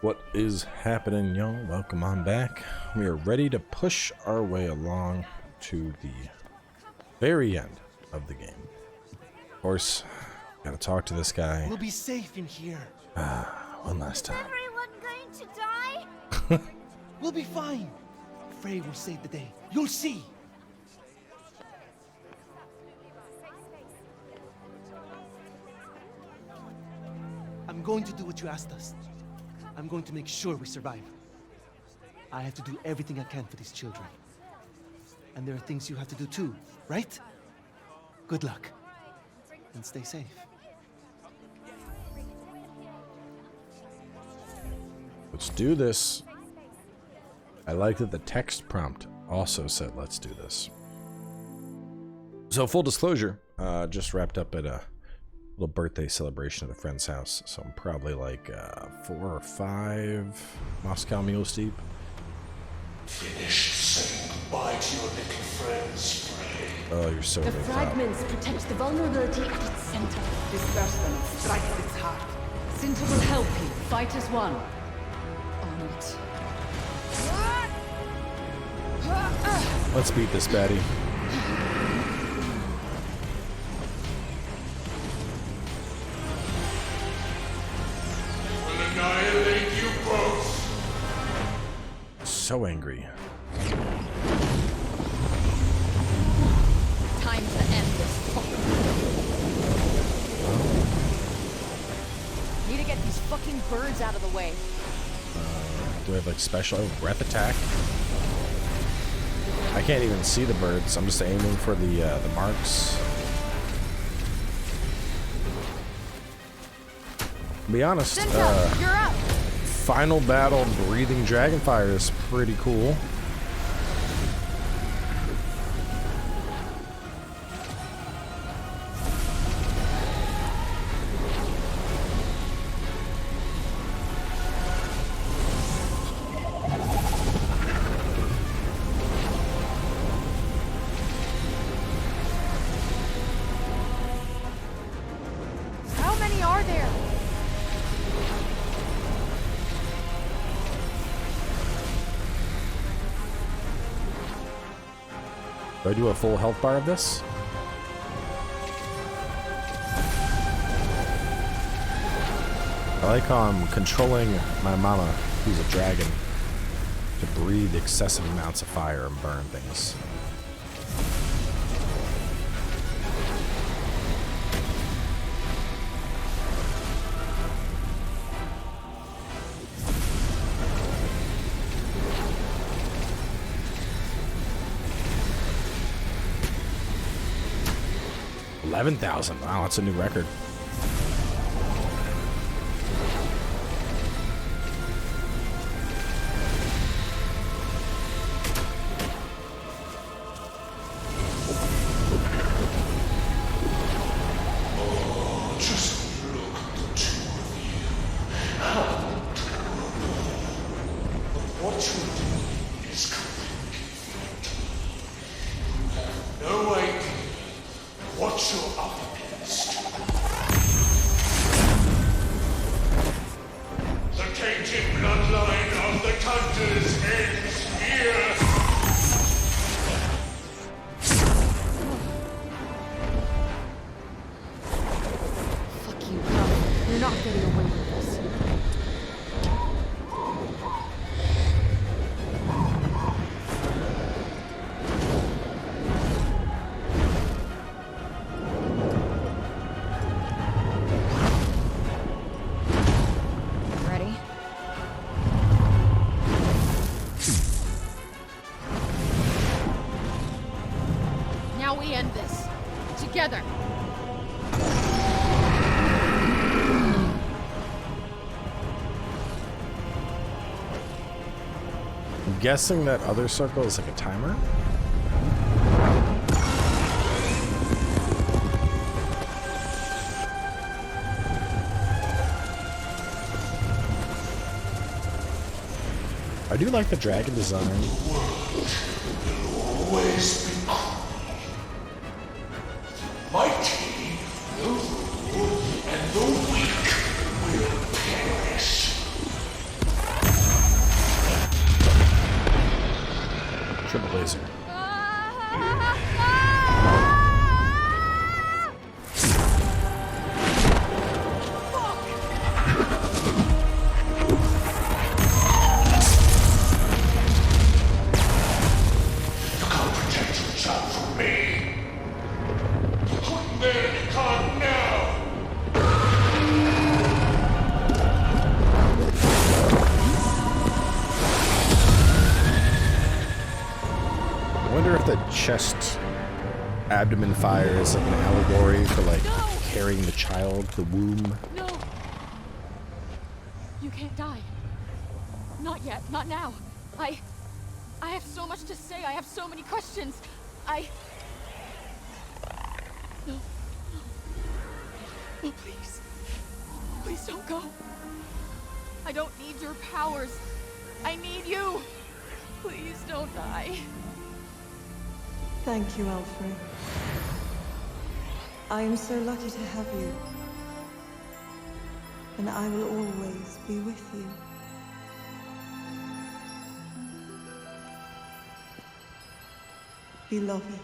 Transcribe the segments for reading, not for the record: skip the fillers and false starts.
What is happening, y'all? Welcome on back. We are ready to push our way along to the very end of the game. Of course, gotta talk to this guy. We'll be safe in here. One last time. Everyone going to die? We'll be fine. Frey will save the day. You'll see. I'm going to do what you asked us. I'm going to make sure we survive. I have to do everything I can for these children. And there are things you have to do too, right? Good luck. And stay safe. Let's do this. I like that the text prompt also said, let's do this. So full disclosure, just wrapped up at a little birthday celebration at a friend's house. So I'm probably like 4 or 5 Moscow mules deep. Finish saying goodbye to your little friends, Frey. Oh, you're so The right. fragments protect the vulnerability at its center. Disperse them, strike at its heart. Sinter will help you. Fight as one. On it. Let's beat this baddie. Will annihilate you both. So angry. Time to end this. Need to get these fucking birds out of the way. Do we have like special breath attack? I can't even see the birds. I'm just aiming for the marks. To be honest, Sinta, you're up. final battle breathing dragonfire is pretty cool. How many are there? Do I do a full health bar of this? I like how I'm controlling my mama, who's a dragon, to breathe excessive amounts of fire and burn things. $11,000. Wow, that's a new record. Just look at the two of you. How adorable. But what you're doing is completely fatal. You have no idea what you're up against. The tainted bloodline of the Tantas ends here. Fuck you, no. You're not getting away with this. Ready? Now we end this. Together. I'm guessing that other circle is like a timer. I do like the dragon design. Always be cruel. Mighty will rule, and the weak will perish. chest abdomen fire is like an allegory for like carrying the child, the womb. No! You can't die. Not yet, not now. I have so much to say, I have so many questions. No. No, please. Please don't go. I don't need your powers. I need you. Please don't die. Thank you, Alfred. I am so lucky to have you. And I will always be with you. Beloved.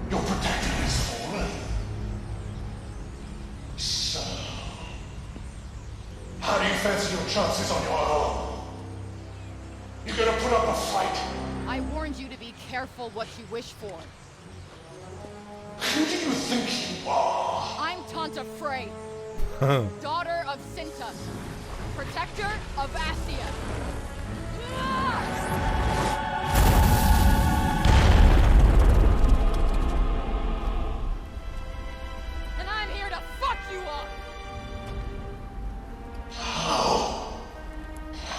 Your protector has fallen. So, how do you fancy your chances on your own? You gonna put up a fight? I warned you to be careful what you wish for. Who do you think you are? I'm Tanta Frey, daughter of Sinta, protector of Athia. And I'm here to fuck you up!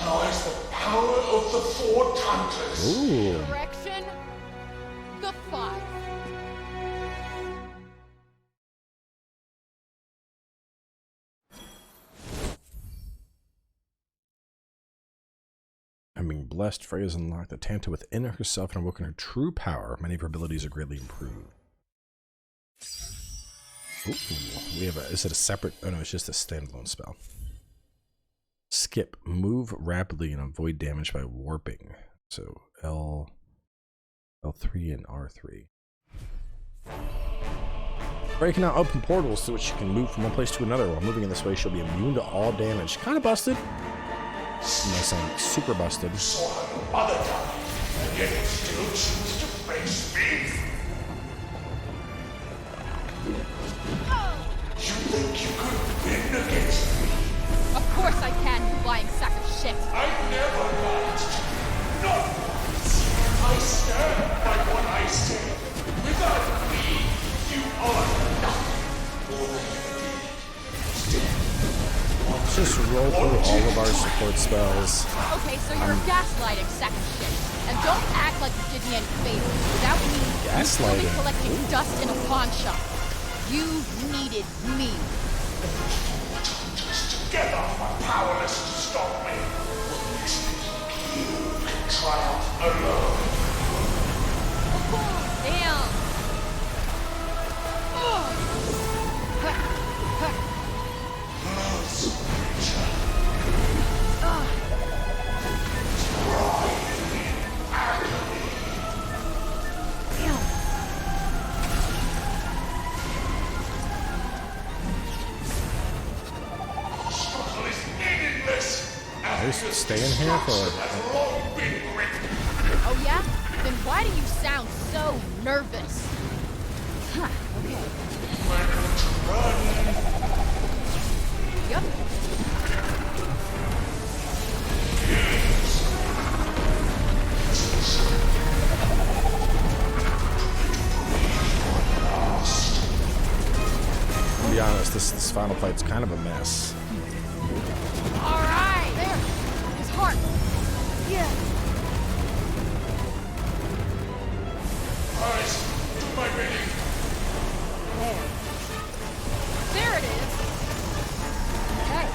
How is the power of the four Tantas? Ooh. Direction, the 5. Having blessed, Frey has unlocked the Tanta within herself and awoken her true power. Many of her abilities are greatly improved. Ooh, we have a, is it a separate, oh no, it's just a standalone spell. Skip, move rapidly and avoid damage by warping. So L3 and R3. Frey can now open portals through which she can move from one place to another. While moving in this way, she'll be immune to all damage. Kind of busted. I'm not saying super busted. Saw her mother die, and yet you still choose to face me? You think you could win against me? Of course I can, you lying sack of shit. I never lied to you. Not once. I stand by what I say. Without me, you are nothing more than you did. Let's just roll through all of our support spells. Okay, so you're a gaslighting sack of shit. And don't act like you did me any favors. Without me, you'd still be Gaslighting? collecting dust in a pawn shop. You needed me. Together are powerless to stop me. What makes me think you can triumph alone? Damn. Just stay in here for Oh yeah? Then why do you sound so nervous? Huh, okay. Yep. to be honest, this final fight's kind of a mess. Alright, there. His heart. Yeah. Eyes, do my bidding. There it is. Okay.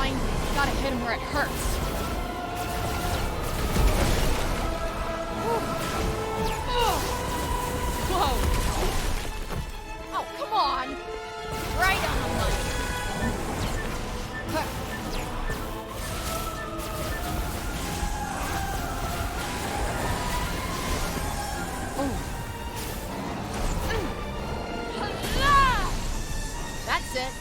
find me. Gotta hit him where it hurts. Whoa. Oh, come on. Right on the money. That's it.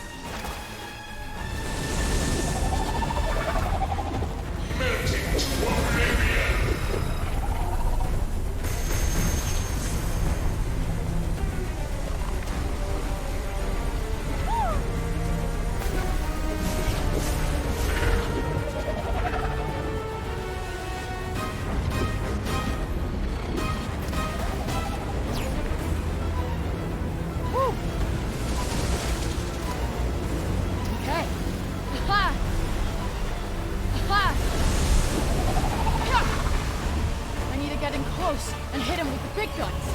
And hit him with the big guns.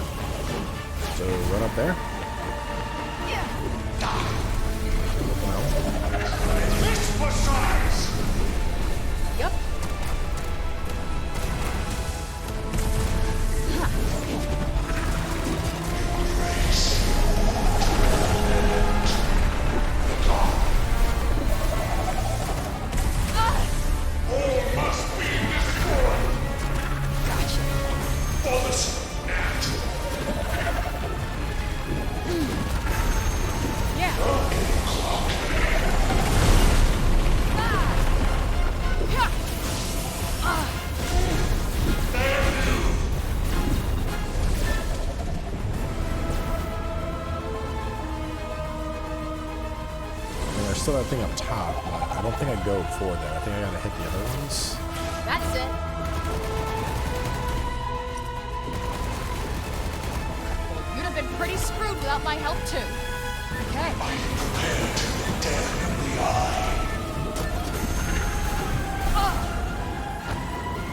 So run up there. This for size! Yep. All must be destroyed! Gotcha. For the supernatural! Yeah. Yeah. And there's still that thing up top, but I don't think I go for that. I think I gotta hit the other ones. That's it. Well, you'd have been pretty screwed without my help, too. Okay. Prepare to look death in the eye.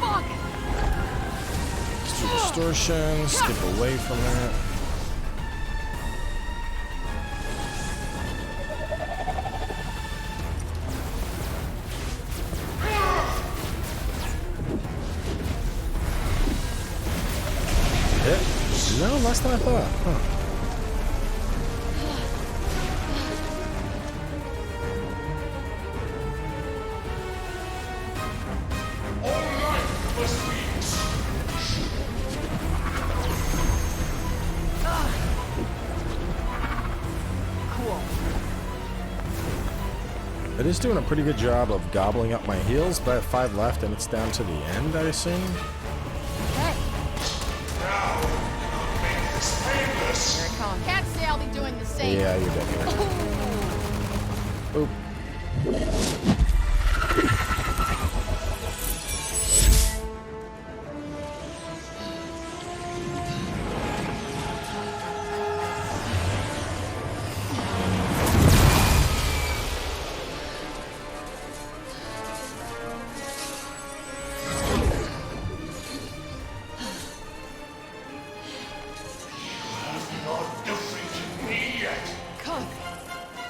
Fuck! Let's do distortion, skip away from that. Hit? No, less than I thought. Huh. All life must be Cool. It is doing a pretty good job of gobbling up my heals, but I have 5 left and it's down to the end, I assume. Okay. now. Make this painless. Here it comes. Can't say I'll be doing the same. Yeah, you're dead here. Oop. Not defeated me yet. Come.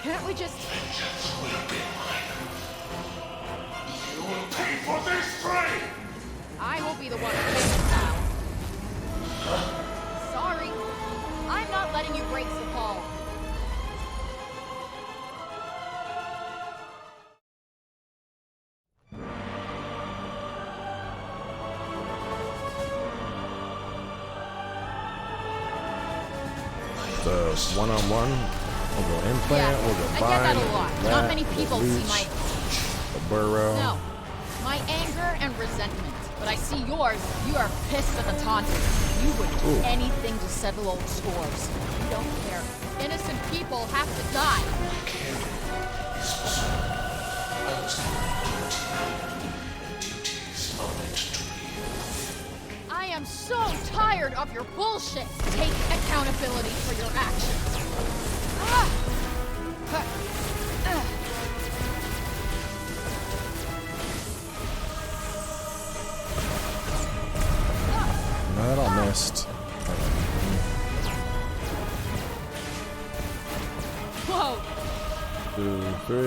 Can't we just... Vengeance will be mine. You will pay for this, Frey! I will be the one who pays now. Sorry. I'm not letting you break the fall. The one-on-one. We'll go implant, we'll go I bind, get that a lot. that, Not many people see leech, my... the burrow. No. My anger and resentment. But I see yours. You are pissed at the Tantas. You would do Ooh. anything to settle old scores. You don't care. Innocent people have to die. I was duty is not meant to live. I am so tired of your bullshit. Take accountability for your actions. Ah! Huh. No, that all missed. Whoa. 2, 3.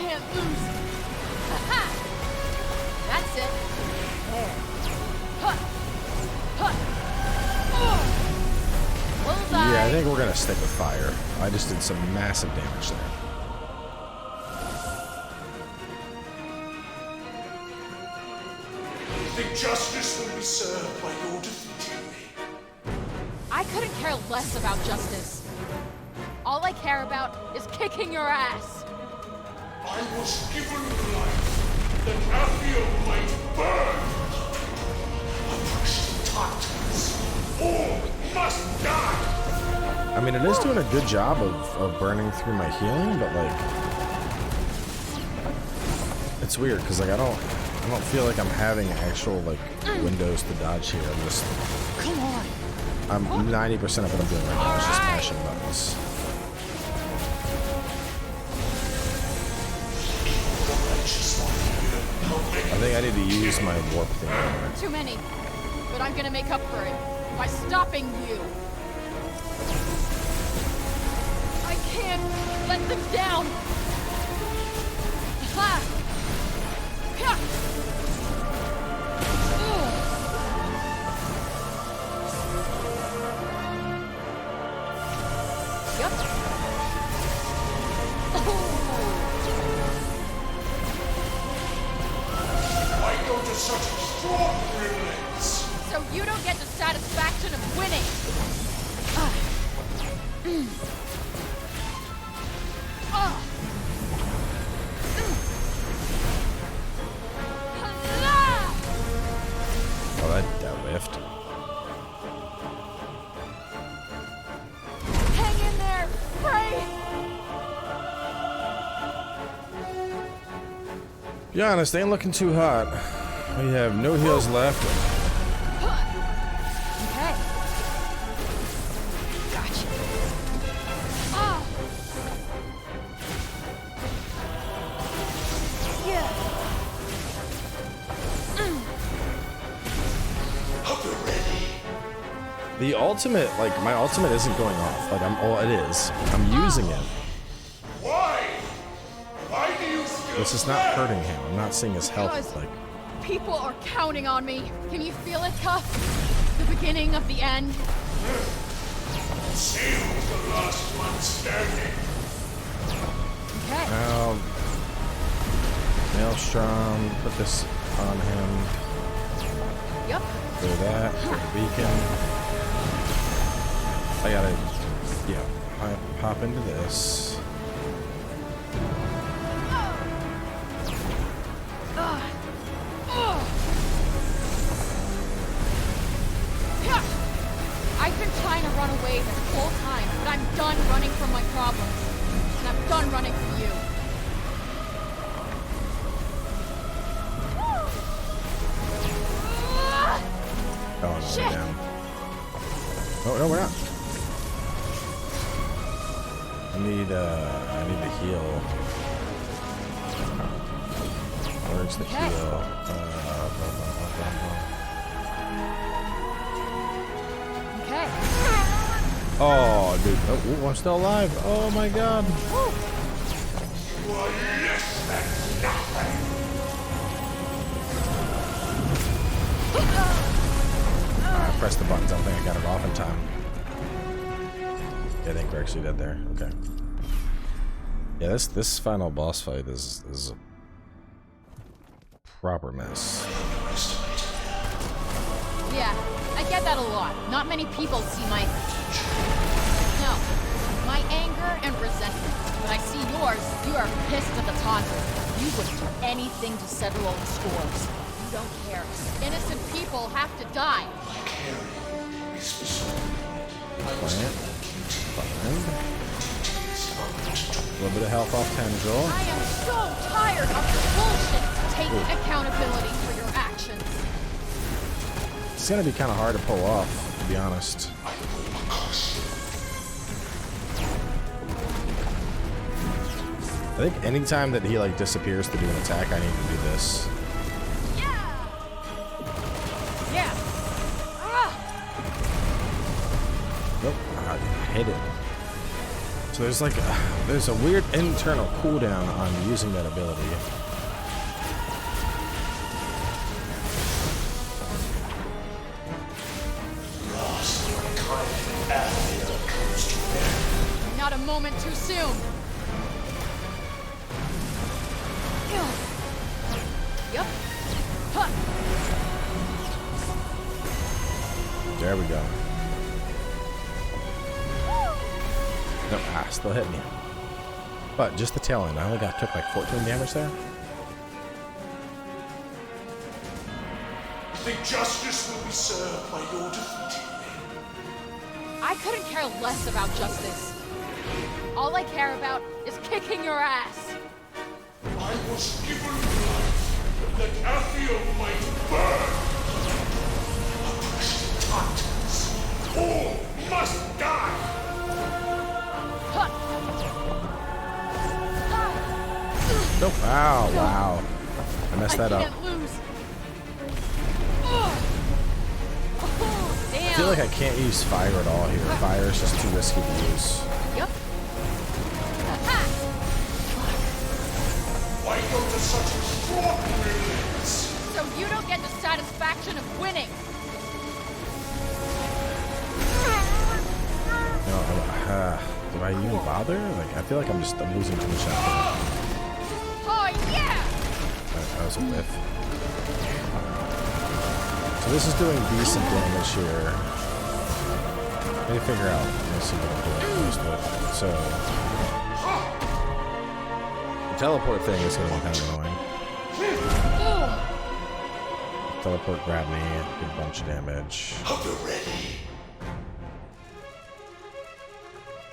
can't lose. Ha-ha! That's it. There. Huh. Huh. Bullseye. Yeah, I think we're gonna stick with fire. I just did some massive damage there. You think justice will be served by your defeating me? I couldn't care less about justice. All I care about is kicking your ass. I was given life that Athia might burn. Oppressed Tantas. All must die. I mean, it is doing a good job of burning through my healing, but like, it's weird because like I don't feel like I'm having actual like windows to dodge here. Come on. I'm 90% of what I'm doing right now is just mashing buttons. I think I need to use my warp thing more. Too many. But I'm gonna make up for it by stopping you. I can't let them down. Ha! Ha! Yep. Why go to such extraordinary lengths? So you don't get the satisfaction of winning. Oh, that whiffed. Hang in there, Frey! Be honest, ain't looking too hot. We have no heals left. Okay. Gotcha. Ah. Yeah. The ultimate, like my ultimate isn't going off. Like it is. I'm using it. Why? Why do you feel This is not hurting him. I'm not seeing his health. Because Like, people are counting on me. Can you feel it, Cuff? The beginning of the end. See who's the last one standing? Okay. now, Maelstrom, put this on him. Yep. Do that. Put the beacon. I gotta, yeah, hop into this. I've been trying to run away this whole time, but I'm done running from my problems. And I'm done running from you. Oh, no, Shit. we're down. Oh, no, we're not. I need to heal. Where's the Okay. heal? Okay. Oh, dude. Oh, I'm still alive. Oh, my God. You are less than nothing. I pressed the buttons. I don't think I got it off in time. Yeah, I think we're actually dead there. Okay. Yeah, this final boss fight is a proper mess. Yeah, I get that a lot. Not many people see my... No. My anger and resentment. When I see yours, you are pissed at the Tantas. You would do anything to settle all the scores. You don't care. Innocent people have to die. Plant. Find. A little bit of health off Tendril. I am so tired of your bullshit. Take accountability for your actions. It's gonna be kind of hard to pull off, to be honest. I think anytime that he like disappears to do an attack, I need to do this. Yeah. Yeah. Ah. Nope, I hit it. So there's like there's a weird internal cooldown on using that ability. Not a moment too soon. Yep. Huh. There we go. No, still hit me. But just the tail end. I only took like 14 damage there. You think justice will be served by your defeating me? I couldn't care less about justice. All I care about is kicking your ass. I was given life that Athia might burn. Oppressed Tantas, all must die. Huh. Nope. Ow, wow. I messed that up. I can't lose. Damn. I feel like I can't use fire at all here. Fire is just too risky to use. Yep. Why go to such extraordinary lengths? So you don't get the satisfaction of winning. No, do I even bother? Like, I feel like I'm losing too much out Oh yeah! there. That was a whiff. So this is doing decent damage here. Let me figure out. Let's see what I'm doing first with. So the teleport thing is going to be kind of annoying. Teleport grabbed me, did a bunch of damage. Hope you're ready.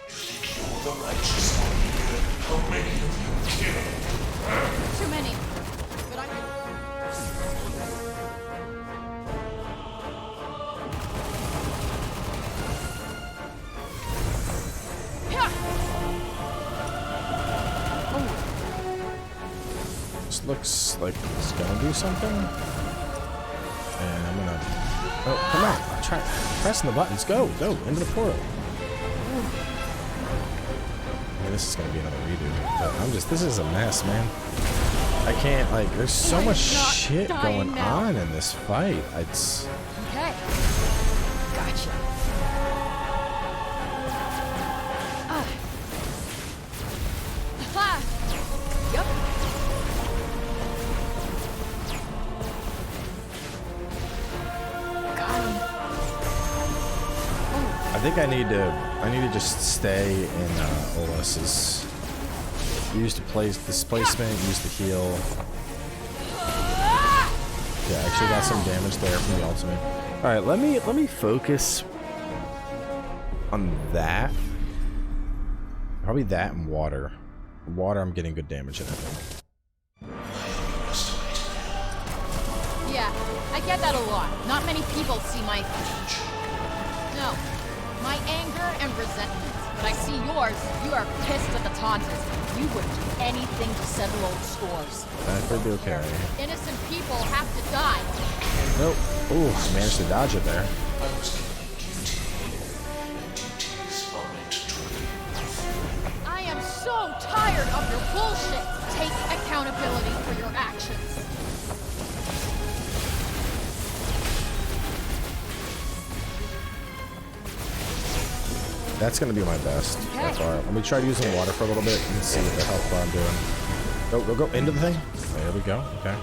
You think you're the righteous one here? How many of you killed? Too many. But I can... This looks like it's gonna do something. And I'm gonna... Oh, come on. I'll try pressing the buttons. Go into the portal. I mean, this is gonna be another redo. But this is a mess, man. I can't, like, there's so much shit going on in this fight. It's... Okay. Gotcha. Ha! Yep. Got him. I think I need to just stay in Olus's. Use the displacement, use the heal. Yeah, I actually got some damage there from the ultimate. Alright, let me focus on that. Probably that and water. Water I'm getting good damage in, I think. Yeah, I get that a lot. Not many people see my... No. My anger and resentment. But I see yours. You are pissed at the Tantas. You would do anything to settle old scores. That could be okay. Innocent people have to die. Nope. Ooh, I managed to dodge it there. I was given a duty. Duties are meant to be. I am so tired of your bullshit. Take accountability for your actions. That's gonna be my best so Okay. far. Let me try using water for a little bit and see what the hell I'm doing. Go into the thing. There we go. Okay.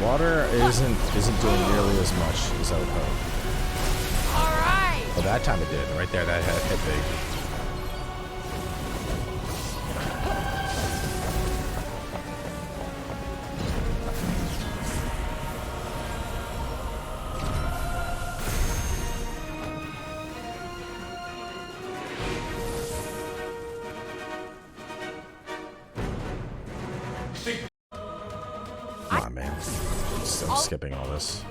Water isn't doing nearly as much as I would hope. All right. Oh, that time it did. Right there, that hit big. Come on, man. I'm skipping all this.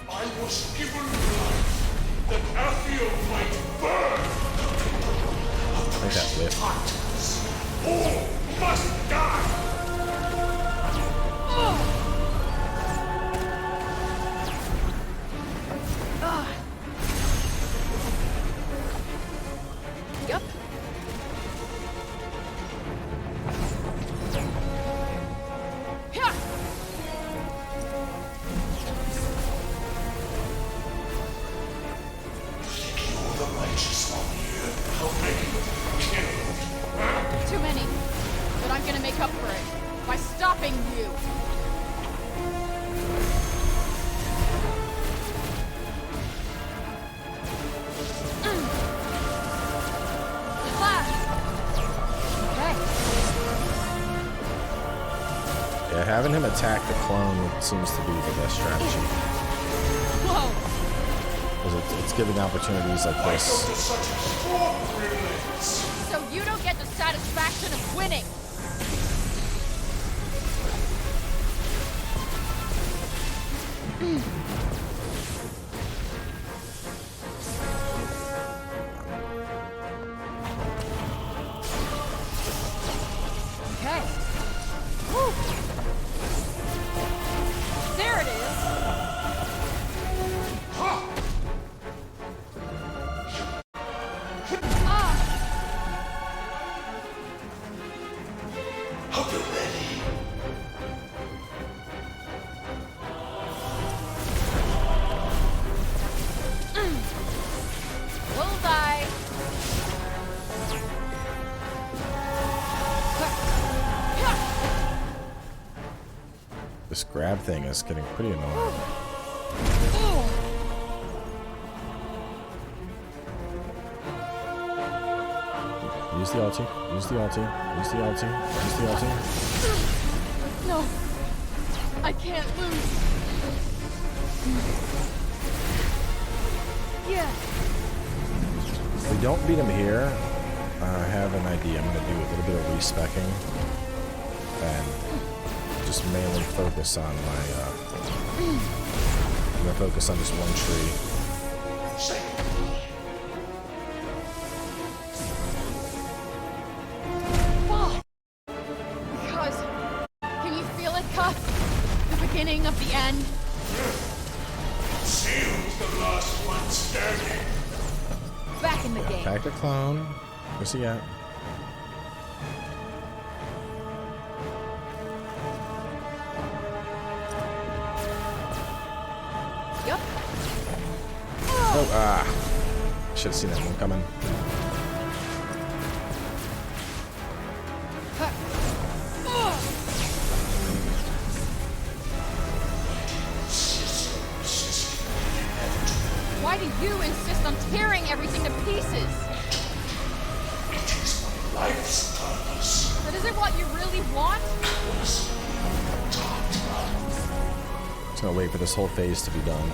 I was given life that Athia might burn. I think that lift. Tantas, all must die. Yup. Yeah. You're the righteous one here. How many killed? Too many. But I'm gonna make up for it by stopping you. Yeah, having him attack the clone seems to be the best strategy. Whoa! Because it's giving opportunities like this. Such strong brilliance. So you don't get the satisfaction of winning. Okay. Woo. There it is. Hope you're ready. Bullseye. This grab thing is getting pretty annoying. Use the ulti. Use the ulti. Use the ulti. Use the ulti. No, I can't lose. Yeah. If we don't beat him here, I have an idea. I'm going to do a little bit of respecking and just mainly focus on my, I'm going to focus on just one tree. Why? Because, can you feel it, Cuff? The beginning of the end? See who's the last one standing. Back in the game. Attack the clone. Where's he at? Yup. Oh, should have seen that one coming. Why do you insist on tearing everything to pieces? It is my life's purpose. But is it what you really want? Just gonna wait for this whole phase to be done.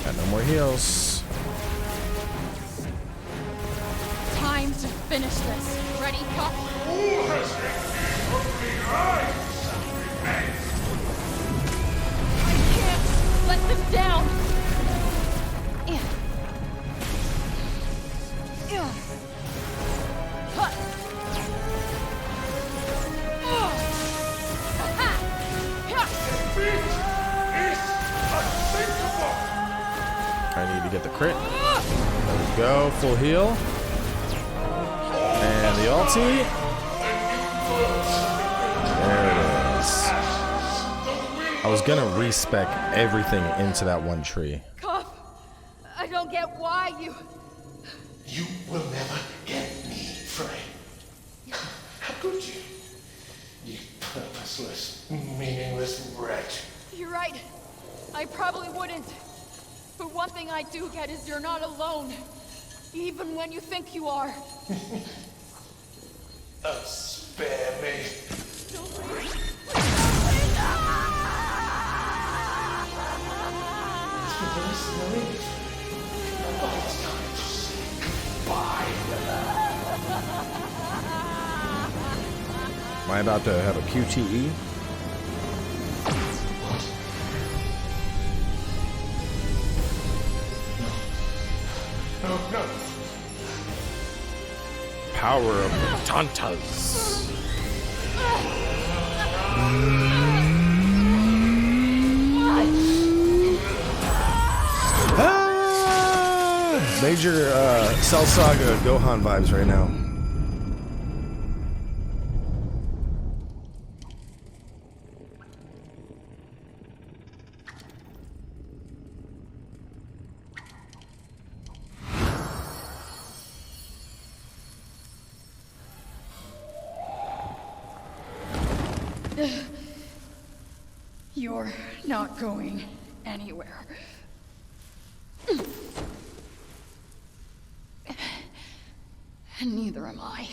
Got no more heals. Time to finish this. Ready, Cup? Who has the eyes that remain? I can't let them down. I need to get the crit. There we go. Full heal. And the ulti. There it is. I was gonna respec everything into that one tree. Cup, I don't get why you... You will never get me, Frey. How could you? You purposeless, meaningless wretch. You're right. I probably wouldn't. But one thing I do get is you're not alone. Even when you think you are. Spare me. Don't leave. But it's time to say goodbye. Am I about to have a QTE? No. Power of the Tantas. Major Cell Saga Gohan vibes right now. You're not going anywhere. And neither am I.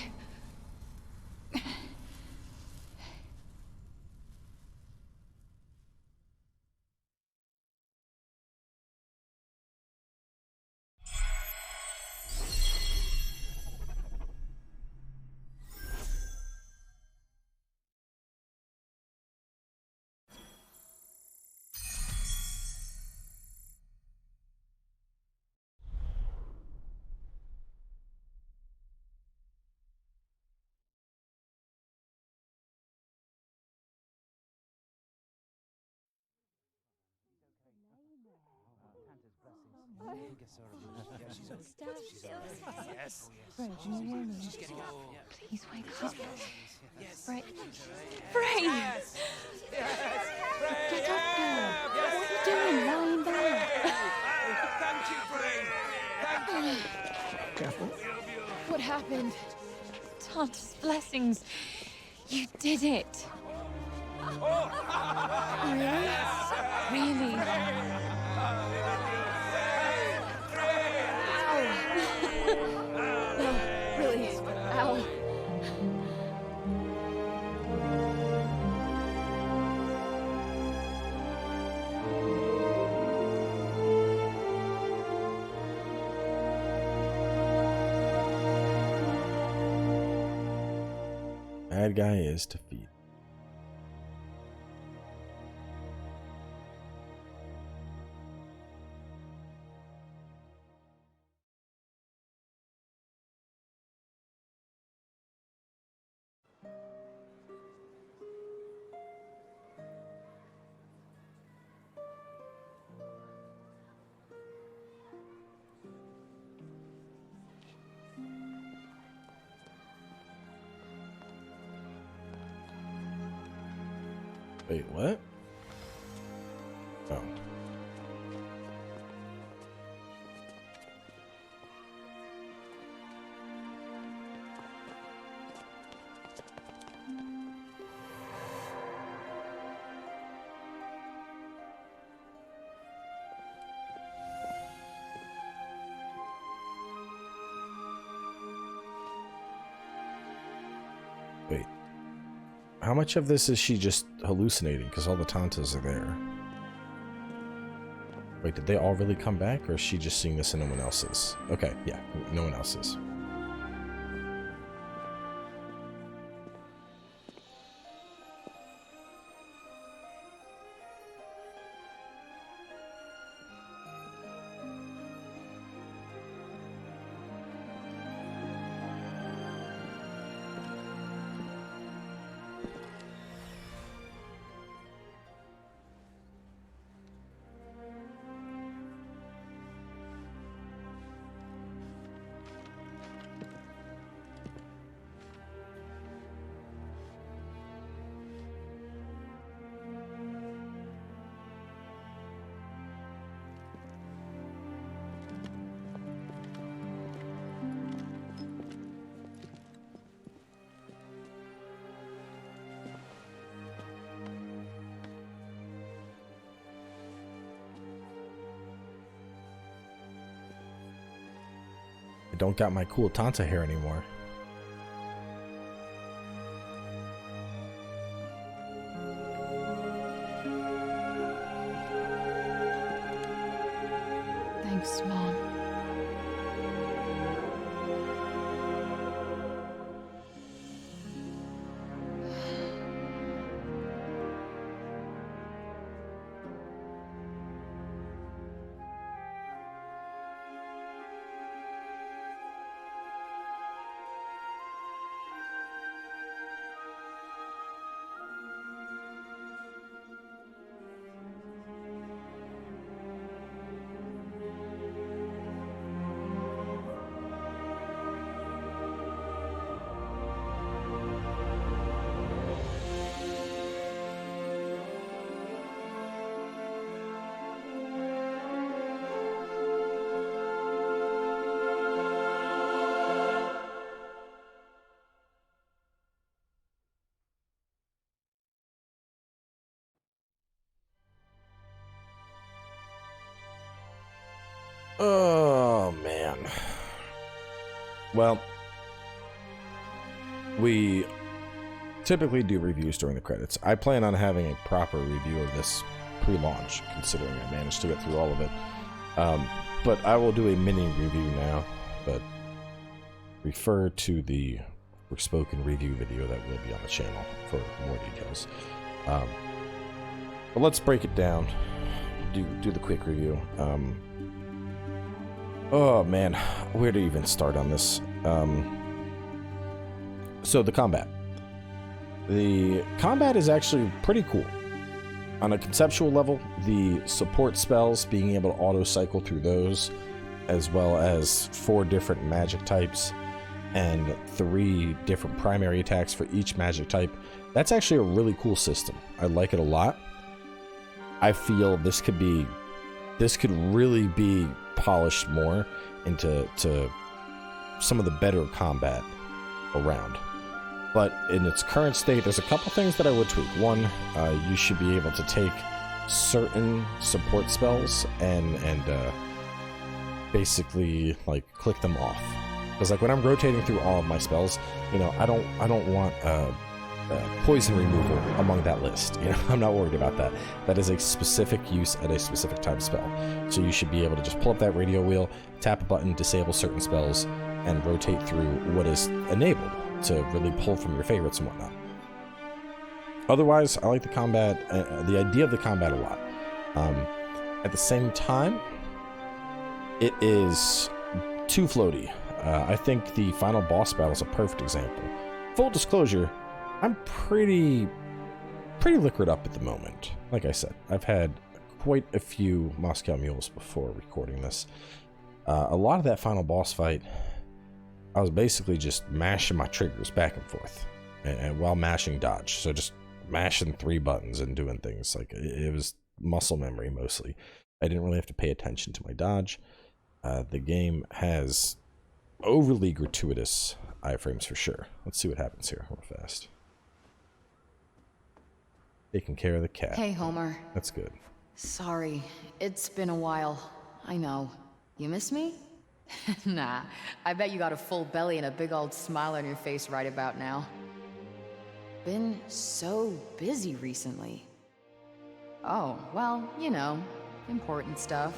Please wake up. Frey. Frey! Get up, girl. What are you doing lying there? Thank you, Frey. Careful. What happened? Tantas' blessings. You did it. Really? No, really. Ow. Bad guy is defeated. Wait, what? Oh. Wait. How much of this is she just hallucinating? Because all the Tantas are there. Wait, did they all really come back? Or is she just seeing this and no one else's? Okay, yeah, no one else's. I don't got my cool Tanta hair anymore. Thanks, Mom. Oh, man. Well, we typically do reviews during the credits. I plan on having a proper review of this pre-launch, considering I managed to get through all of it. But I will do a mini review now, but refer to the Forspoken review video that will be on the channel for more details. But let's break it down. Do the quick review. Oh man, where to even start on this? So the combat. The combat is actually pretty cool. On a conceptual level, the support spells, being able to auto-cycle through those, as well as 4 different magic types and 3 different primary attacks for each magic type, that's actually a really cool system. I like it a lot. I feel this could really be polished more into some of the better combat around. But in its current state, there's a couple things that I would tweak. One, you should be able to take certain support spells and basically like click them off. Because like when I'm rotating through all of my spells, you know, I don't want poison removal among that list. You know, I'm not worried about that. That is a specific use at a specific time spell. So you should be able to just pull up that radio wheel, tap a button, disable certain spells, and rotate through what is enabled to really pull from your favorites and whatnot. Otherwise, I like the combat, the idea of the combat a lot. At the same time, it is too floaty. I think the final boss battle is a perfect example. Full disclosure, I'm pretty liquored up at the moment. Like I said, I've had quite a few Moscow Mules before recording this. A lot of that final boss fight, I was basically just mashing my triggers back and forth, and while mashing dodge. So just mashing 3 buttons and doing things. Like it was muscle memory mostly. I didn't really have to pay attention to my dodge. The game has overly gratuitous iframes for sure. Let's see what happens here real fast. Taking care of the cat. Hey, Homer. That's good. Sorry, it's been a while. I know. You miss me? Nah, I bet you got a full belly and a big old smile on your face right about now. Been so busy recently. Oh, well, you know, important stuff.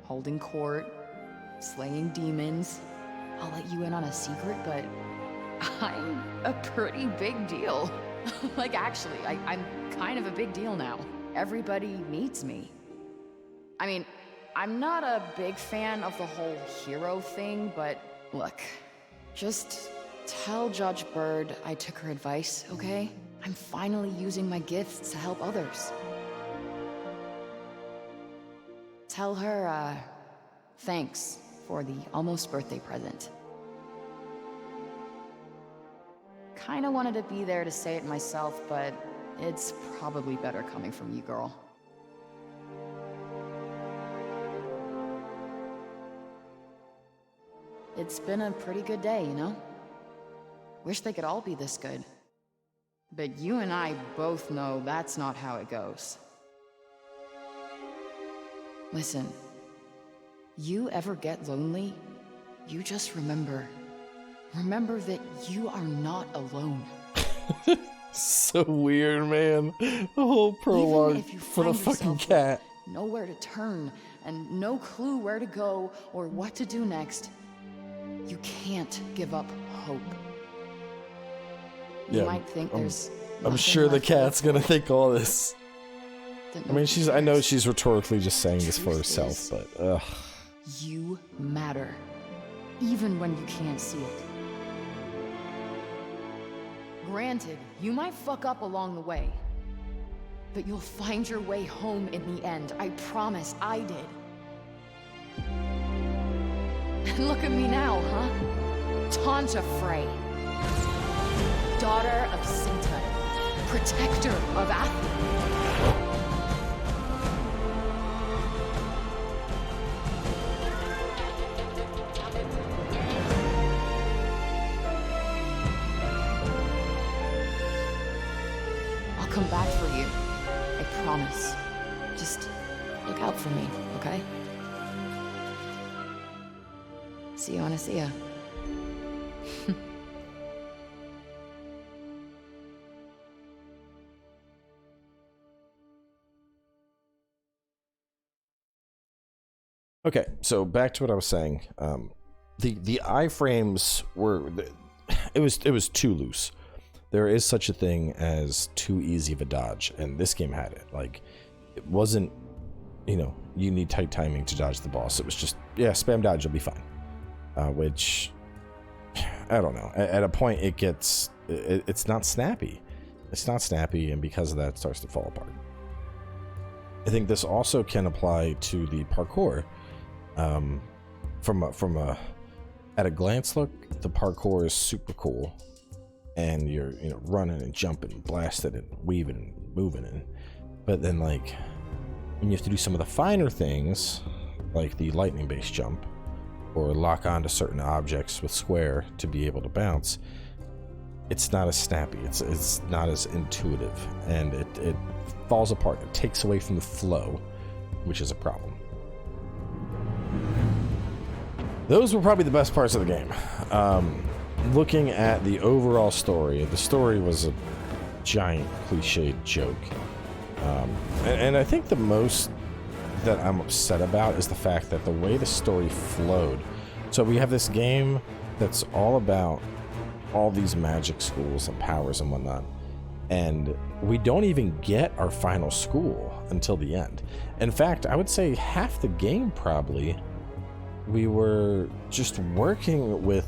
Holding court, slaying demons. I'll let you in on a secret, but I'm a pretty big deal. Like, actually, I'm kind of a big deal now. Everybody needs me. I mean, I'm not a big fan of the whole hero thing, but look, just tell Judge Bird I took her advice, okay? I'm finally using my gifts to help others. Tell her, thanks for the almost birthday present. Kinda wanted to be there to say it myself, but it's probably better coming from you, girl. It's been a pretty good day, you know? Wish they could all be this good. But you and I both know that's not how it goes. Listen, you ever get lonely, you just remember that you are not alone. So weird, man. The whole prologue for the fucking cat. nowhere to turn, and no clue where to go or what to do next, you can't give up hope. You might think there's I'm sure the cat's gonna think all this. I mean, I know she's rhetorically just saying this for herself, but ugh. You matter, even when you can't see it. Granted, you might fuck up along the way, but you'll find your way home in the end. I promise, I did. And look at me now, huh? Tanta Frey. Daughter of Sinta, protector of Athia. I'll come back for you. I promise. Just look out for me, okay? See you on Athia. Okay, so back to what I was saying. The iframes were, it was too loose. There is such a thing as too easy of a dodge, and this game had it. Like, it wasn't, you know, you need tight timing to dodge the boss. It was just, yeah, spam dodge, you'll be fine. Which, I don't know. At a point, it gets, it's not snappy. It's not snappy, and because of that, it starts to fall apart. I think this also can apply to the parkour. At a glance look, the parkour is super cool, and you're running and jumping, blasting and weaving and moving, but then like when you have to do some of the finer things, like the lightning based jump or lock onto certain objects with square to be able to bounce, it's not as snappy. It's not as intuitive, and it falls apart. It takes away from the flow, which is a problem. Those were probably the best parts of the game. Looking at the overall story, the story was a giant cliched joke. And I think the most that I'm upset about is the fact that the way the story flowed. So we have this game that's all about all these magic schools and powers and whatnot, and we don't even get our final school until the end. In fact, I would say half the game probably we were just working with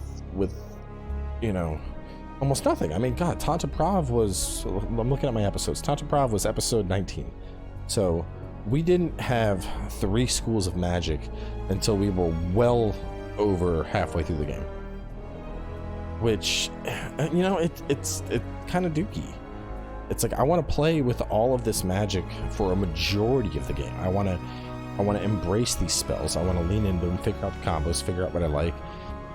almost nothing. I mean, God, Tanta Prav was, I'm looking at my episodes, Tanta Prav was episode 19. So we didn't have 3 schools of magic until we were well over halfway through the game. Which, it's kind of dookie. It's like, I want to play with all of this magic for a majority of the game. I want to embrace these spells. I want to lean into them, figure out the combos, figure out what I like.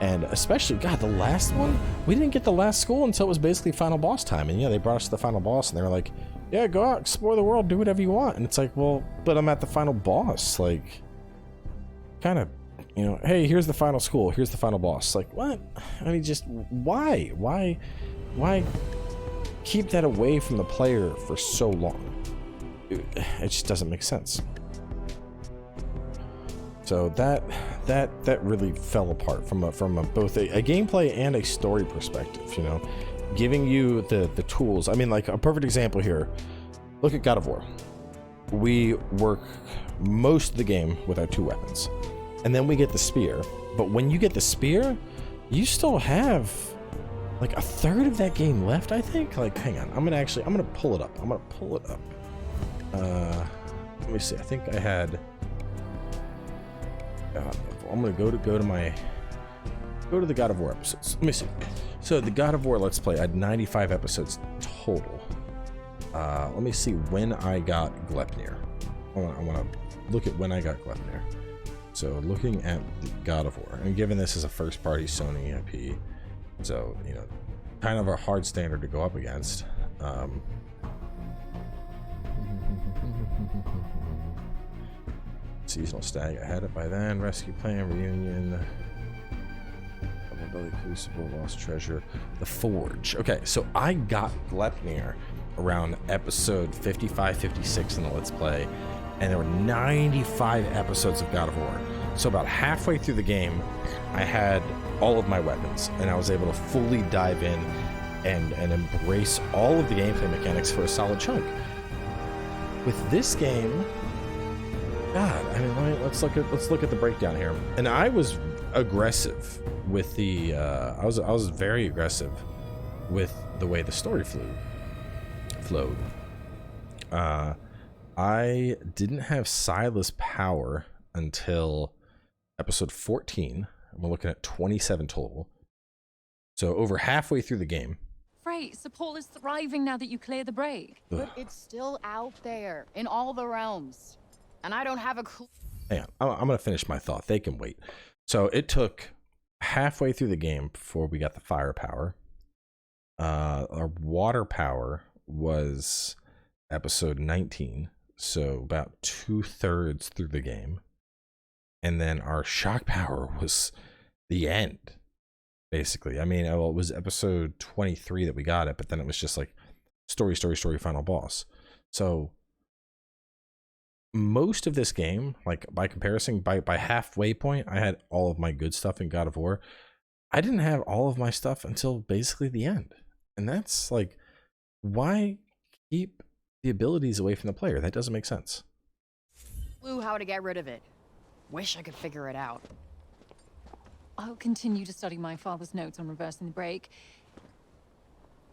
And especially, God, the last one, we didn't get the last school until it was basically final boss time. And yeah, they brought us to the final boss, and they were like, yeah, go out, explore the world, do whatever you want. And it's like, well, but I'm at the final boss. Like, kind of, hey, here's the final school, here's the final boss. Like, what? I mean, just, why? Why keep that away from the player for so long? It just doesn't make sense. So that really fell apart from both a gameplay and a story perspective. Giving you the tools. I mean, like a perfect example here. Look at God of War. We work most of the game with our 2 weapons, and then we get the spear. But when you get the spear, you still have like a third of that game left, I think. Like, hang on, I'm gonna pull it up. Let me see. I think I had. I'm gonna go to the God of War episodes. Let me see. So the God of War Let's Play, I had 95 episodes total. Let me see when I got Gleipnir. I want to look at when I got Gleipnir. So looking at the God of War, and given this is a first-party Sony IP, so kind of a hard standard to go up against. Seasonal Stag, I had it by then. Rescue Plan, Reunion, Belly Crucible, Lost Treasure, The Forge. Okay, so I got Gleipnir around episode 55, 56 in the Let's Play, and there were 95 episodes of God of War. So about halfway through the game, I had all of my weapons, and I was able to fully dive in and embrace all of the gameplay mechanics for a solid chunk. With this game, God, I mean, let's look at the breakdown here. And I was aggressive with the I was very aggressive with the way the story flowed. I didn't have Silas power until episode 14. We're looking at 27 total. So over halfway through the game. Frey, support is thriving now that you clear the break. But it's still out there, in all the realms. And I don't have a clue. Hang on, I'm going to finish my thought. They can wait. So it took halfway through the game before we got the firepower. Our water power was episode 19. So about 2/3 through the game. And then our shock power was the end, basically. I mean, well, it was episode 23 that we got it, but then it was just like story, final boss. So most of this game, like by comparison, by halfway point, I had all of my good stuff in God of War. I didn't have all of my stuff until basically the end. And that's like, why keep the abilities away from the player? That doesn't make sense. Clue how to get rid of it. Wish I could figure it out. I'll continue to study my father's notes on reversing the break.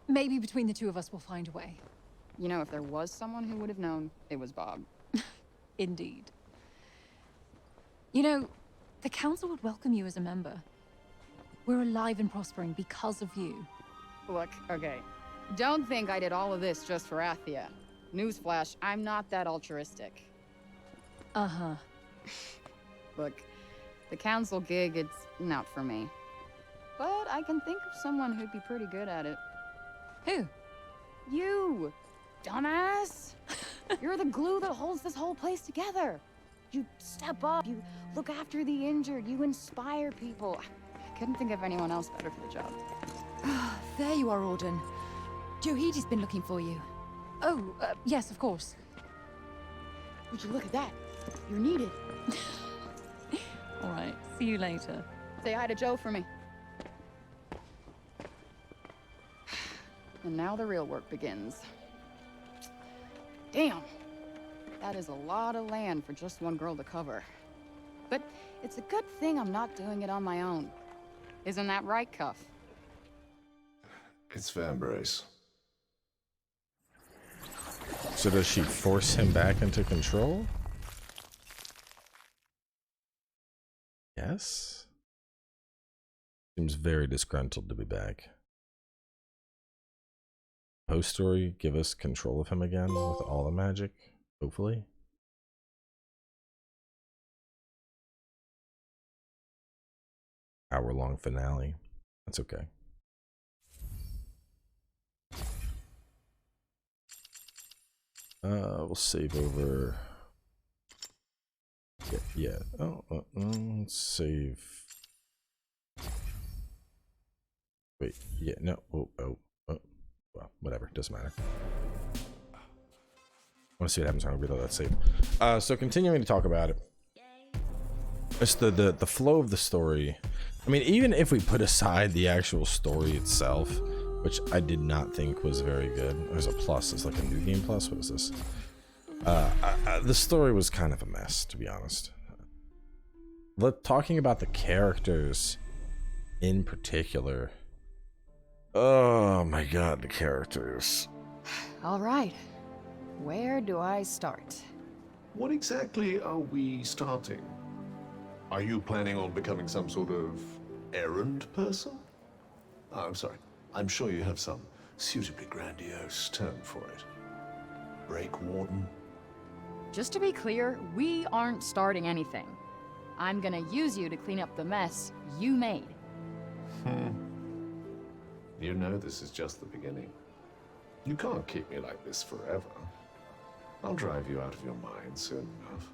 Maybe between the two of us we'll find a way. You know, if there was someone who would have known, it was Bob. Indeed. You know, the council would welcome you as a member. We're alive and prospering because of you. Look, okay. Don't think I did all of this just for Athia. Newsflash, I'm not that altruistic. Uh-huh. Look, the council gig, it's not for me. But I can think of someone who'd be pretty good at it. Who? You! Dumbass! You're the glue that holds this whole place together. You step up, you look after the injured, you inspire people. I couldn't think of anyone else better for the job. There you are, Auden. Johidi's been looking for you. Oh, yes, of course. Would you look at that? You're needed. All right, see you later. Say hi to Joe for me. And now the real work begins. Damn! That is a lot of land for just one girl to cover. But it's a good thing I'm not doing it on my own. Isn't that right, Cuff? It's fair, Brace. So does she force him back into control? Yes. Seems very disgruntled to be back. Post story, give us control of him again with all the magic, hopefully. Hour-long finale. That's okay. We'll save over. Yeah. Oh, let's save. Wait. Yeah. No. Oh. Well, whatever. Doesn't matter. I want to see what happens when I reload that save. So continuing to talk about it. Just the flow of the story. I mean, even if we put aside the actual story itself, which I did not think was very good. There's a plus. It's like a new game plus. What is this? The story was kind of a mess, to be honest. Talking about the characters in particular. Oh my god, the characters. All right. Where do I start? What exactly are we starting? Are you planning on becoming some sort of errand person? Oh, I'm sorry. I'm sure you have some suitably grandiose term for it. Break warden? Just to be clear, we aren't starting anything. I'm gonna use you to clean up the mess you made. You know this is just the beginning. You can't keep me like this forever. I'll drive you out of your mind soon enough.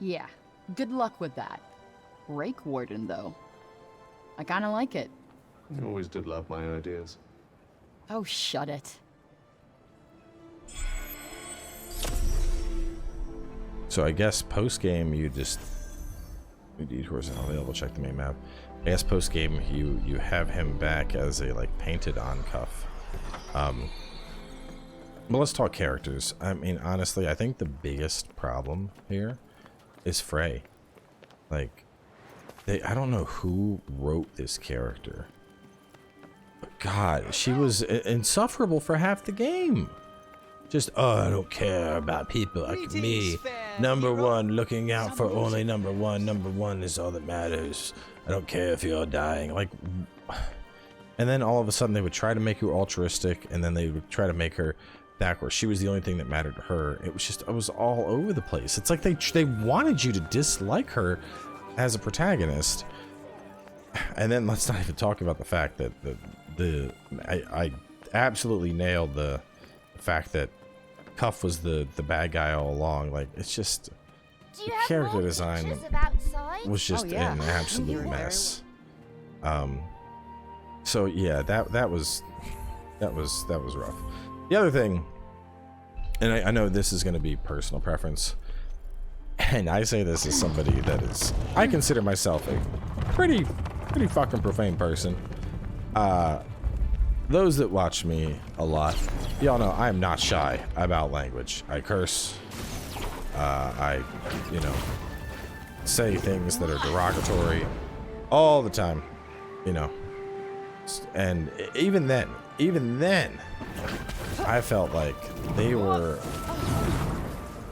Yeah, good luck with that. Break warden, though. I kinda like it. You always did love my ideas. Oh, shut it. So I guess post game you just detours not available. Check the main map. I guess post game you have him back as a like painted on cuff. But let's talk characters. I mean, honestly, I think the biggest problem here is Frey. Like, I don't know who wrote this character. But God, she was insufferable for half the game. Just, oh, I don't care about people like me. Number one, looking out for only number one. Number one is all that matters. I don't care if you're dying. Like, and then all of a sudden they would try to make her altruistic, and then they would try to make her backwards. She was the only thing that mattered to her. It was just, it was all over the place. It's like they wanted you to dislike her as a protagonist. And then let's not even talk about the fact that I absolutely nailed the fact that Cuff was the bad guy all along. Like, it's just, the character design was just an absolute mess. So yeah, that was rough. The other thing, and I know this is going to be personal preference, and I say this as somebody that is, I consider myself a pretty fucking profane person. Those that watch me a lot, y'all know I am not shy about language. I curse. I, you know, say things that are derogatory all the time, you know. And even then, I felt like they were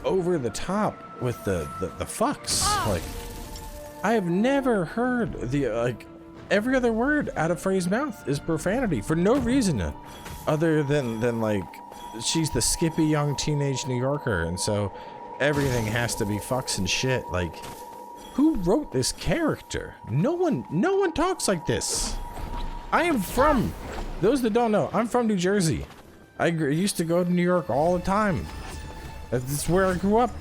over the top with the fucks. Like, I have never heard the, like, every other word out of Frey's mouth is profanity for no reason other than like, she's the skippy young teenage New Yorker, and so everything has to be fucks and shit. Like, who wrote this character? No one talks like this. I am from, those that don't know, I'm from New Jersey. I used to go to New York all the time. That's where I grew up.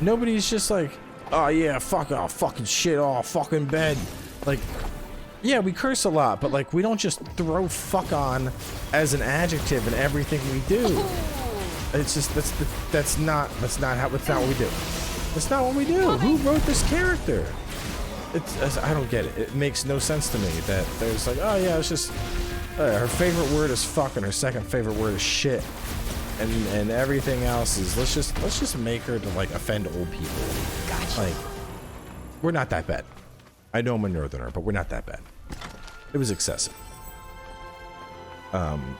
Nobody's just like, oh yeah, fuck off, fucking shit off, fucking bed. Like, yeah, we curse a lot, but like, we don't just throw fuck on as an adjective in everything we do. It's just, that's not what we do. That's not what we do. Who wrote this character? I don't get it. It makes no sense to me that there's like, oh yeah, it's just her favorite word is fuck and her second favorite word is shit, and everything else is let's just make her to like offend old people. Gotcha. Like, we're not that bad. I know I'm a northerner, but we're not that bad. It was excessive. And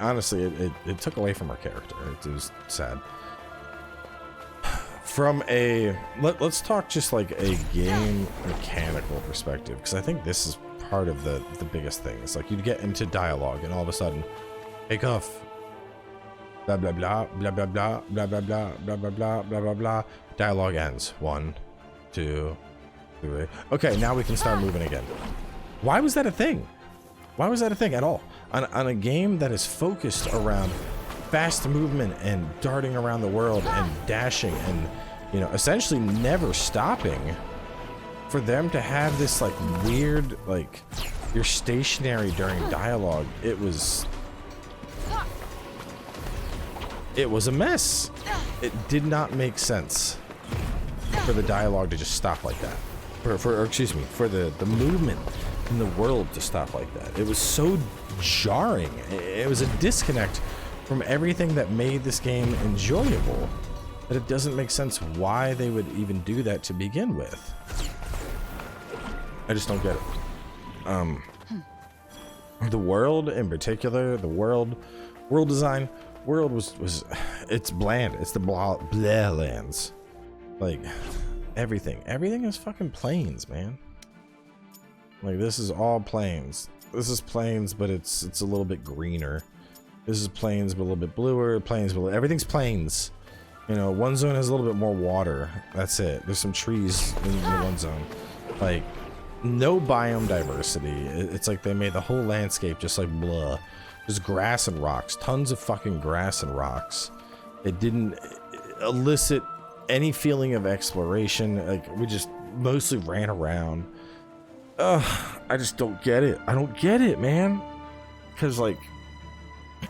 honestly, it took away from our character. It was sad. From a let's talk just like a game mechanical perspective, because I think this is part of the biggest thing. It's like you get into dialogue and all of a sudden, hey Cuff, blah blah blah blah blah blah blah blah blah blah blah blah blah blah blah. Dialogue ends. 1, 2, 3. Okay, now we can start moving again. Why was that a thing? Why was that a thing at all? On a game that is focused around fast movement and darting around the world and dashing and, you know, essentially never stopping, for them to have this like weird, like, you're stationary during dialogue, it was a mess. It did not make sense for the dialogue to just stop like that, or excuse me, for the movement in the world to stop like that. It was so jarring. It was a disconnect from everything that made this game enjoyable, that it doesn't make sense why they would even do that to begin with. I just don't get it. The world in particular, the world design, was it's bland. It's the blah lands. Like, everything is fucking plains, man. Like, this is all plains. This is plains, but it's a little bit greener. This is plains, but a little bit bluer. Plains, but everything's plains. You know, one zone has a little bit more water. That's it. There's some trees in the one zone. Like, no biome diversity. It's like they made the whole landscape just like blah. Just grass and rocks. Tons of fucking grass and rocks. It didn't elicit any feeling of exploration. Like, we just mostly ran around. I just don't get it. I don't get it, man. Because, like,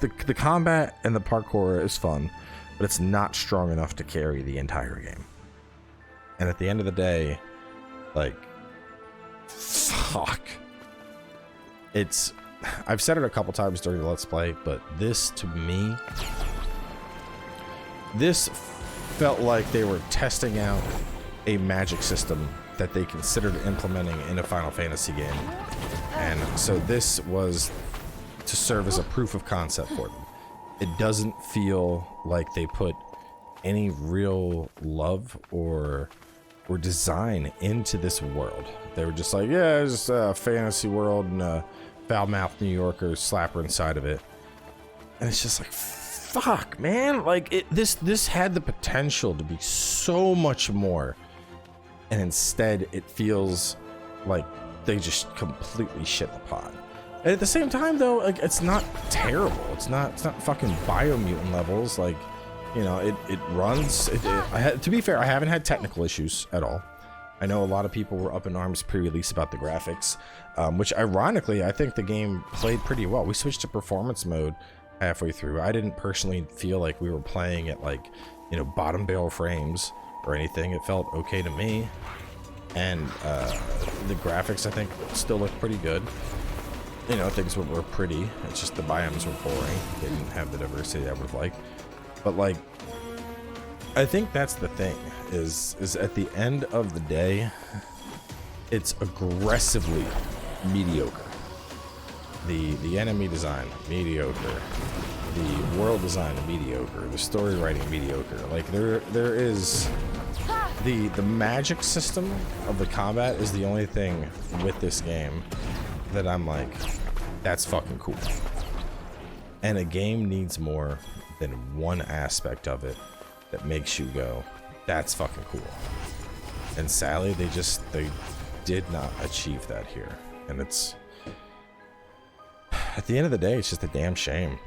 the combat and the parkour is fun. but it's not strong enough to carry the entire game. And at the end of the day, like, fuck. It's, I've said it a couple times during the Let's Play, but this, to me, this felt like they were testing out a magic system that they considered implementing in a Final Fantasy game. And so this was to serve as a proof of concept for them. It doesn't feel like they put any real love or design into this world. They were just like, yeah, it's a fantasy world and a foul-mouthed New Yorker slapper inside of it. And it's just like, fuck, man. Like, this had the potential to be so much more. And instead, it feels like they just completely shit the pod. And at the same time, though, like, it's not terrible. It's not fucking biomutant levels. Like, you know, it runs. To be fair, I haven't had technical issues at all. I know a lot of people were up in arms pre-release about the graphics, which ironically, I think the game played pretty well. We switched to performance mode halfway through. I didn't personally feel like we were playing at, like, you know, bottom barrel frames or anything. It felt okay to me. And the graphics, I think, still look pretty good. You know, things were pretty. It's just the biomes were boring. They didn't have the diversity I would have liked. But, like, I think that's the thing, is at the end of the day, it's aggressively mediocre. The enemy design, mediocre. The world design, mediocre. The story writing, mediocre. Like, there is... The magic system of the combat is the only thing with this game that I'm like, that's fucking cool. And a game needs more than one aspect of it that makes you go, that's fucking cool. And sadly, they did not achieve that here. And it's, at the end of the day, it's just a damn shame.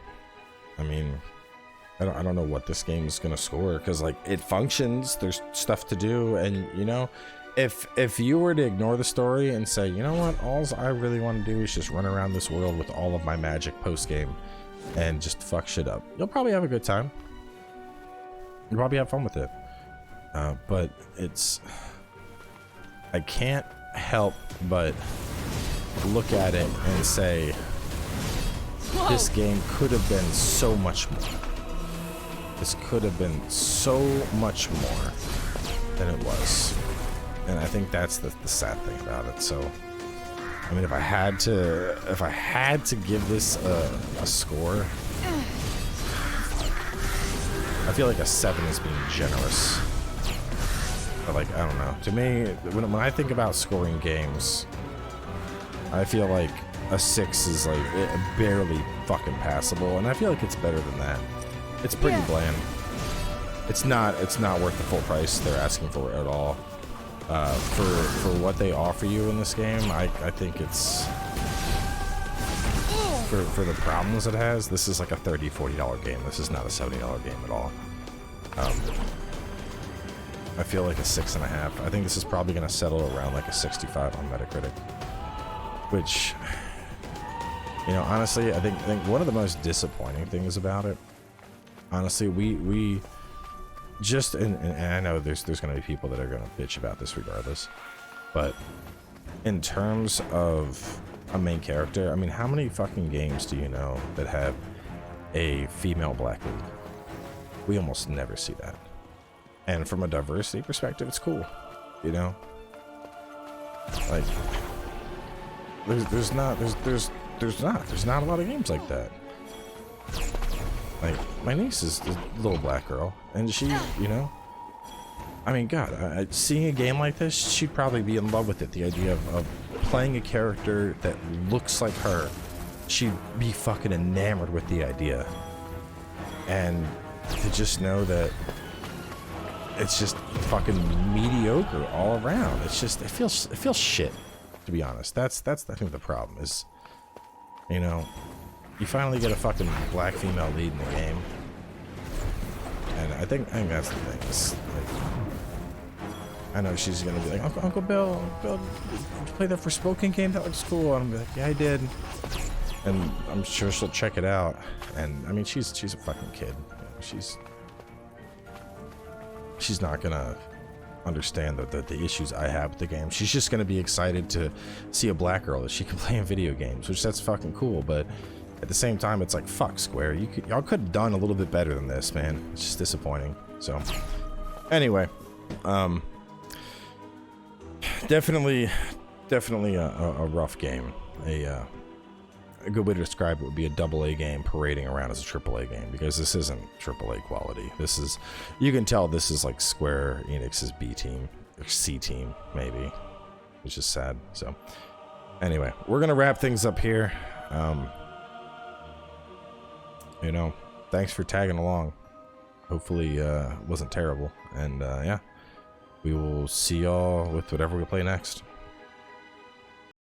I mean, I don't know what this game is gonna score, because, like, it functions, there's stuff to do, and, you know, if you were to ignore the story and say, you know what, all I really want to do is just run around this world with all of my magic post-game and just fuck shit up, you'll probably have a good time. You'll probably have fun with it. But it's... I can't help but look at it and say, this game could have been so much more. This could have been so much more than it was. And I think that's the sad thing about it. So, I mean, if I had to give this a score, I feel like a 7 is being generous. But, like, I don't know. To me, when I think about scoring games, I feel like a 6 is, like, barely fucking passable, and I feel like it's better than that. It's pretty bland. It's not worth the full price they're asking for at all. For what they offer you in this game, I think it's, for the problems it has, this is like a $30, $40 game. This is not a $70 game at all. I feel like a 6.5. I think this is probably going to settle around like a 65 on Metacritic, which, you know, honestly, I think one of the most disappointing things about it, honestly, we just, and I know there's going to be people that are going to bitch about this regardless, but in terms of a main character, I mean, how many fucking games do you know that have a female black lead? We almost never see that. And from a diversity perspective, it's cool, you know? Like, there's not a lot of games like that. Like, my niece is a little black girl, and she, you know, I mean, God, seeing a game like this, she'd probably be in love with it. The idea of playing a character that looks like her, she'd be fucking enamored with the idea. And to just know that it's just fucking mediocre all around. It's just, it feels shit, to be honest. That's I think the problem is, you know, you finally get a fucking black female lead in the game, and I think that's the thing. It's like, I know she's gonna be like, Uncle Bill, did you play that Forspoken game? That looks cool. And I'm gonna be like, yeah, I did. And I'm sure she'll check it out. And I mean, she's a fucking kid. She's she's not gonna understand the issues I have with the game. She's just gonna be excited to see a black girl that she can play in video games, which that's fucking cool. But at the same time, it's like, fuck Square, y'all could have done a little bit better than this, man. It's just disappointing. So anyway, definitely a rough game. A good way to describe it would be a AA game parading around as a AAA game, because this isn't AAA quality. This is, you can tell this is like Square-Enix's B team, or C team, maybe, which is sad. So anyway, we're gonna wrap things up here. You know, thanks for tagging along. Hopefully it wasn't terrible, and yeah, we will see y'all with whatever we play next.